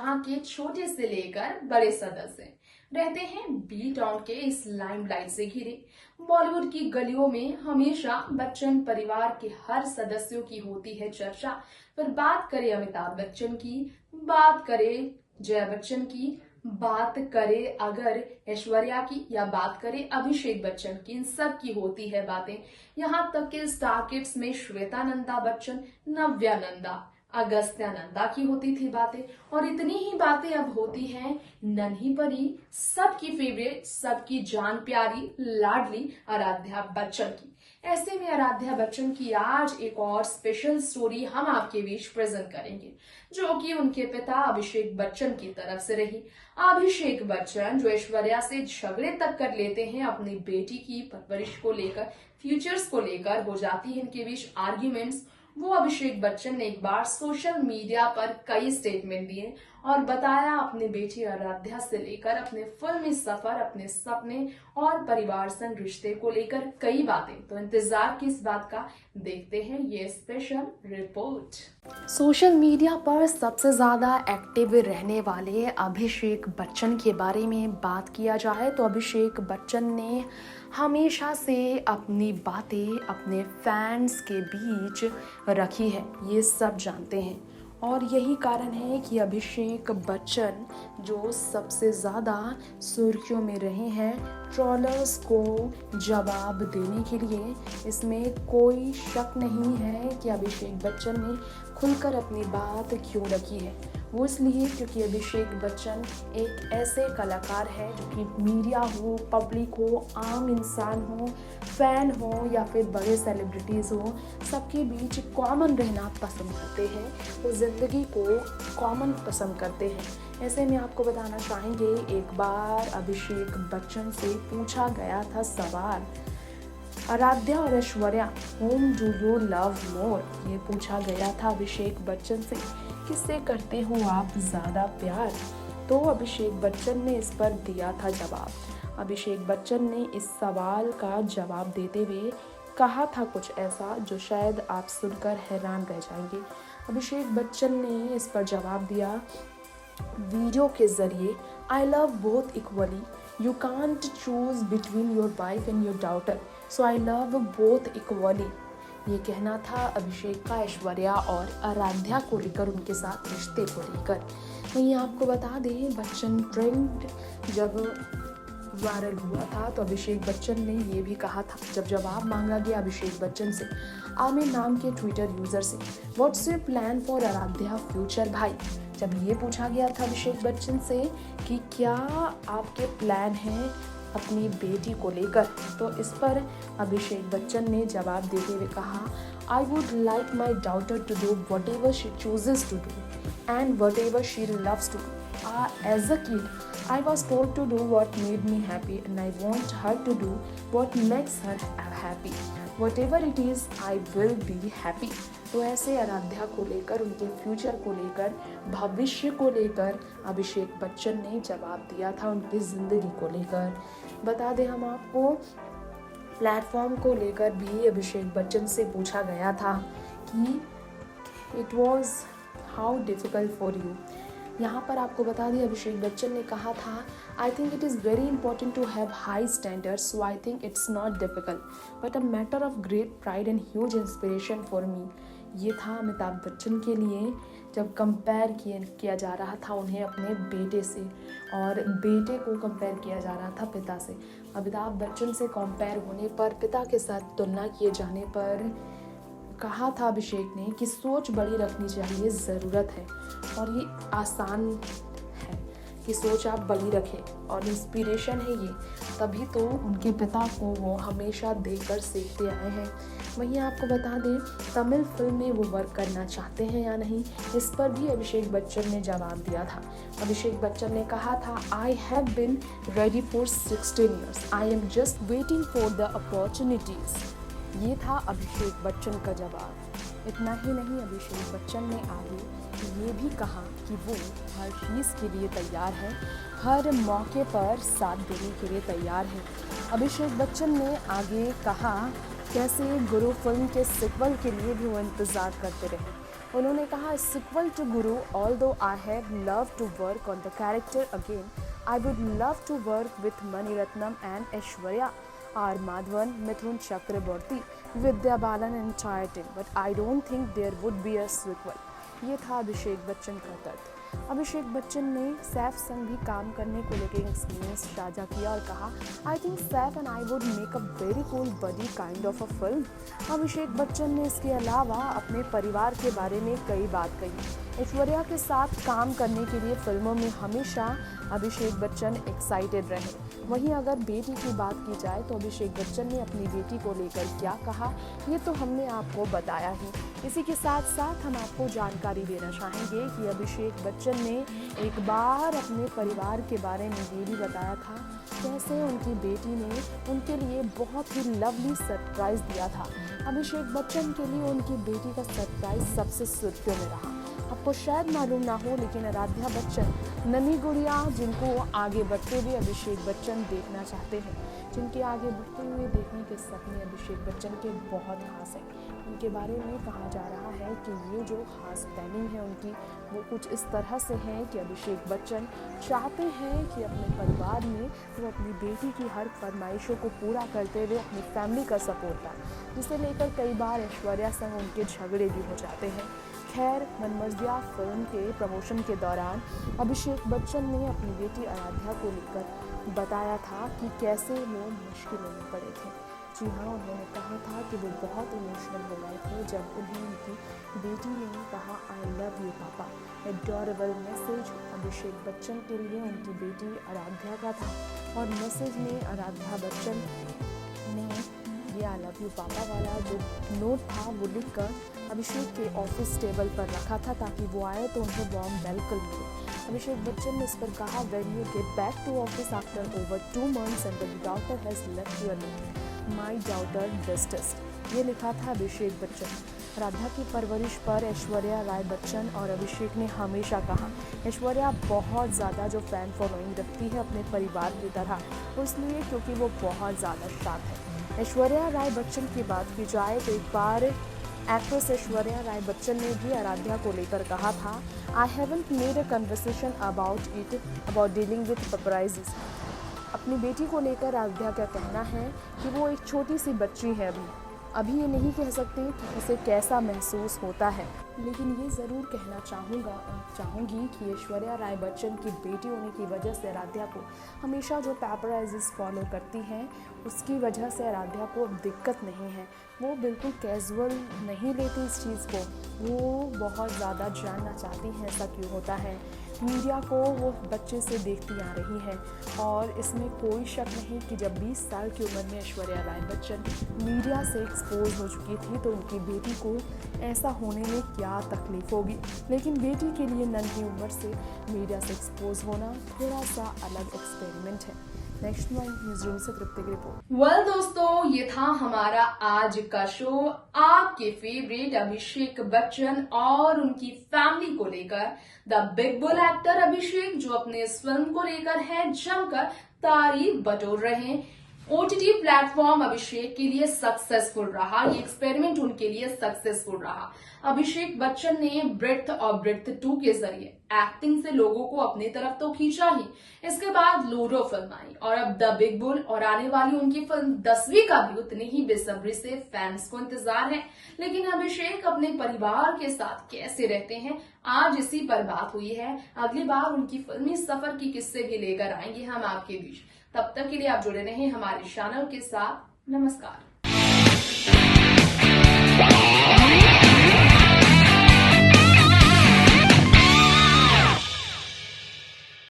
जहां के छोटे से लेकर बड़े सदस्य रहते हैं बी टाउन के इस लाइमलाइट से घिरे बॉलीवुड की गलियों में हमेशा बच्चन परिवार के हर सदस्यों की होती है चर्चा। पर बात करें अमिताभ बच्चन की, बात करें जया बच्चन की, बात करें अगर ऐश्वर्या की या बात करें अभिषेक बच्चन की, इन सब की होती है बातें। यहाँ तक कि स्टार किड्स में श्वेता नंदा बच्चन, नव्या नंदा, अगस्त्या नंदा की होती थी बातें। और इतनी ही बातें अब होती हैं नन्ही परी, सबकी फेवरेट, सबकी जान प्यारी लाडली आराध्या बच्चन की। ऐसे में आराध्या बच्चन की आज एक और स्पेशल स्टोरी हम आपके बीच प्रेजेंट करेंगे, जो कि उनके पिता अभिषेक बच्चन की तरफ से रही। अभिषेक बच्चन जो ऐश्वर्या से झगड़े तक कर लेते हैं अपनी बेटी की परवरिश को लेकर, फ्यूचर्स को लेकर हो जाती है इनके बीच आर्ग्यूमेंट्स। वो अभिषेक बच्चन ने एक बार सोशल मीडिया पर कई स्टेटमेंट दिए और बताया अपनी बेटी आराध्या से लेकर अपने फिल्मी सफर, अपने सपने और परिवार संग रिश्ते को लेकर कई बातें। तो इंतजार की इस बात का, देखते हैं ये स्पेशल रिपोर्ट। सोशल मीडिया पर सबसे ज्यादा एक्टिव रहने वाले अभिषेक बच्चन के बारे में बात किया जाए तो अभिषेक बच्चन ने हमेशा से अपनी बातें अपने फैंस के बीच रखी है, ये सब जानते हैं। और यही कारण है कि अभिषेक बच्चन जो सबसे ज़्यादा सुर्खियों में रहे हैं ट्रोलर्स को जवाब देने के लिए। इसमें कोई शक नहीं है कि अभिषेक बच्चन ने खुलकर अपनी बात क्यों रखी है। वो इसलिए क्योंकि अभिषेक बच्चन एक ऐसे कलाकार है जो कि मीडिया हो, पब्लिक हो, आम इंसान हो, फैन हो या फिर बड़े सेलिब्रिटीज़ हो, सबके बीच कॉमन रहना पसंद करते हैं। वो ज़िंदगी को कॉमन पसंद करते हैं। ऐसे में आपको बताना चाहेंगे, एक बार अभिषेक बच्चन से पूछा गया था सवाल, आराध्या और Aishwarya home do you love more, ये पूछा गया था अभिषेक बच्चन से, किससे करते हो आप ज़्यादा प्यार। तो अभिषेक बच्चन ने इस पर दिया था जवाब। अभिषेक बच्चन ने इस सवाल का जवाब देते हुए कहा था कुछ ऐसा जो शायद आप सुनकर हैरान रह जाएंगे। अभिषेक बच्चन ने इस पर जवाब दिया वीडियो के जरिए, I love both equally, you can't choose between your wife and your daughter, so I love both equally. ये कहना था अभिषेक का ऐश्वर्या और आराध्या को लेकर, उनके साथ रिश्ते को लेकर। वहीं आपको बता दें, बच्चन ट्रेंड जब वायरल हुआ था तो अभिषेक बच्चन ने ये भी कहा था, जब जवाब मांगा गया अभिषेक बच्चन से आमिर नाम के ट्विटर यूजर से, what's your plan for Aaradhya future भाई। जब ये पूछा गया था अभिषेक बच्चन से कि क्या आपके प्लान हैं अपनी बेटी को लेकर, तो इस पर अभिषेक बच्चन ने जवाब देते हुए कहा, I would like my daughter to do whatever she chooses to do and whatever she loves to do. As a kid, I was told to do what made me happy and I want her to do what makes her happy. Whatever it is, I will be happy. तो ऐसे आराध्या को लेकर, उनके future को लेकर, भविष्य को लेकर अभिषेक बच्चन ने जवाब दिया था, उनकी ज़िंदगी को लेकर। बता दें हम आपको, प्लेटफॉर्म को लेकर भी अभिषेक बच्चन से पूछा गया था कि it was how difficult for you. यहाँ पर आपको बता दें, अभिषेक बच्चन ने कहा था, I think it is very important to have high standards, so I think it's not difficult but a matter of great pride and huge inspiration for me. ये था अमिताभ बच्चन के लिए जब कंपेयर किया जा रहा था उन्हें अपने बेटे से, और बेटे को कंपेयर किया जा रहा था पिता से। अमिताभ बच्चन से कंपेयर होने पर, पिता के साथ तुलना किए जाने पर कहा था अभिषेक ने कि सोच बड़ी रखनी चाहिए, ज़रूरत है और ये आसान है कि सोच आप बड़ी रखें, और इंस्पिरेशन है ये, तभी तो उनके पिता को वो हमेशा देखकर सीखते आए हैं। वहीं आपको बता दें, तमिल फिल्म में वो वर्क करना चाहते हैं या नहीं, इस पर भी अभिषेक बच्चन ने जवाब दिया था। अभिषेक बच्चन ने कहा था, I have been ready for 16 years, I am just waiting for the opportunities. ये था अभिषेक बच्चन का जवाब। इतना ही नहीं, अभिषेक बच्चन ने आगे ये भी कहा कि वो हर चीज़ के लिए तैयार है, हर मौके पर साथ देने के लिए तैयार है। अभिषेक बच्चन ने आगे कहा कैसे गुरु फिल्म के सीक्वल के लिए भी वो इंतज़ार करते रहे। उन्होंने कहा sequel to Guru although I have love to work on the character again I would love to work with Mani Ratnam and Aishwarya R Madhavan Mithun Chakraborty Vidya Balan and entire team but I don't think there would be a sequel। ये था अभिषेक बच्चन का तर्क। अभिषेक बच्चन ने सैफ संग भी काम करने को लेकर एक्सपीरियंस साझा किया और कहा I think Saif and I would make a very cool buddy kind of a film. Abhishek Bachchan ने इसके अलावा अपने परिवार के बारे में कई बात कही। ऐश्वर्या के साथ काम करने के लिए फिल्मों में हमेशा अभिषेक बच्चन एक्साइटेड रहे। वहीं अगर बेटी की बात की जाए तो अभिषेक बच्चन ने अपनी बेटी को लेकर क्या कहा ये तो हमने आपको बताया ही। इसी के साथ साथ हम आपको जानकारी देना चाहेंगे कि अभिषेक बच्चन ने एक बार अपने परिवार के बारे में ये भी बताया था कैसे उनकी बेटी ने उनके लिए बहुत ही लवली सरप्राइज दिया था। अभिषेक बच्चन के लिए उनकी बेटी का सरप्राइज सबसे सुर्खियों में रहा। आपको शायद मालूम ना हो लेकिन आराध्या बच्चन नन्ही गुड़िया जिनको आगे बढ़ते हुए अभिषेक बच्चन देखना चाहते हैं, जिनके आगे बढ़ते हुए देखने के सपने अभिषेक बच्चन के बहुत खास हैं। उनके बारे में कहा जा रहा है कि ये जो खास प्लानिंग है उनकी वो कुछ इस तरह से है कि अभिषेक बच्चन चाहते हैं कि अपने परिवार में वो अपनी बेटी की हर फरमाइशों को पूरा करते हुए अपनी फैमिली का सपोर्ट पाए, जिसे लेकर कई बार ऐश्वर्या संग उनके झगड़े भी हो जाते हैं। खैर मनमर्जिया फिल्म के प्रमोशन के दौरान अभिषेक बच्चन ने अपनी बेटी आराध्या को लेकर बताया था कि कैसे वो मुश्किलों में पड़े थे। जी हाँ, उन्होंने कहा था कि वो बहुत इमोशनल हो गए थे जब उन्हें उनकी बेटी ने कहा आई लव यू पापा। एडोरेबल मैसेज अभिषेक बच्चन के लिए उनकी बेटी आराध्या का था और मैसेज में आराध्या बच्चन ने ये आई लव यू पापा वाला जो नोट था वो लिखकर अभिषेक के ऑफिस टेबल पर रखा था ताकि वो आए तो उन्हें वार्म वेलकम मिले। अभिषेक बच्चन ने इस पर कहा when you get back to office after over 2 months and the daughter has left your room my daughter bestest. ये लिखा था अभिषेक बच्चन। राधा की परवरिश पर ऐश्वर्या राय बच्चन और अभिषेक ने हमेशा कहा ऐश्वर्या बहुत ज़्यादा जो फैन फॉलोइंग रखती है अपने परिवार की तरह, इसलिए क्योंकि वो बहुत ज़्यादा शार्प है। ऐश्वर्या राय बच्चन की बात की जाए तो एक बार एक्ट्रेस ऐश्वर्या राय बच्चन ने भी आराध्या को लेकर कहा था I haven't made a conversation about dealing with paparazzi. अपनी बेटी को लेकर आराध्या का कहना है कि वो एक छोटी सी बच्ची है, अभी ये नहीं कह सकते कि उसे कैसा महसूस होता है, लेकिन ये ज़रूर कहना चाहूँगी कि ऐश्वर्या राय बच्चन की बेटी होने की वजह से आराध्या को हमेशा जो पेपराइजीज फॉलो करती हैं उसकी वजह से आराध्या को दिक्कत नहीं है। वो बिल्कुल कैजुअल नहीं लेती इस चीज़ को, वो बहुत ज़्यादा जानना चाहती हैं ऐसा क्यों होता है। मीडिया को वो बच्चे से देखती आ रही है और इसमें कोई शक नहीं कि जब 20 साल की उम्र में ऐश्वर्या राय बच्चन मीडिया से एक्सपोज हो चुकी थी तो उनकी बेटी को ऐसा होने में क्या तकलीफ होगी, लेकिन बेटी के लिए नन्ही उम्र से मीडिया से एक्सपोज होना थोड़ा सा अलग एक्सपेरिमेंट है। नेक्स्ट न्यूज़ रूम से तृप्ति की रिपोर्ट। वेल दोस्तों, ये था हमारा आज का शो आपके फेवरेट अभिषेक बच्चन और उनकी फैमिली को लेकर। द बिग बुल एक्टर अभिषेक जो अपने इस फिल्म को लेकर है जमकर तारीफ बटोर रहे हैं। ओटीटी प्लेटफॉर्म अभिषेक के लिए सक्सेसफुल रहा, ये एक्सपेरिमेंट उनके लिए सक्सेसफुल रहा। अभिषेक बच्चन ने ब्रेथ और ब्रेथ 2 के जरिए एक्टिंग से लोगों को अपनी तरफ तो खींचा ही, इसके बाद लूडो फिल्म आई और अब द बिग बुल और आने वाली उनकी फिल्म 10वीं का भी उतनी ही बेसब्री से फैंस को इंतजार है। लेकिन अभिषेक अपने परिवार के साथ कैसे रहते हैं, आज इसी पर बात हुई है। अगली बार उनकी फिल्मी सफर की किस्से भी लेकर आएंगे हम आपके बीच। तब तक के लिए आप जुड़े रहें हमारे चैनल के साथ। नमस्कार।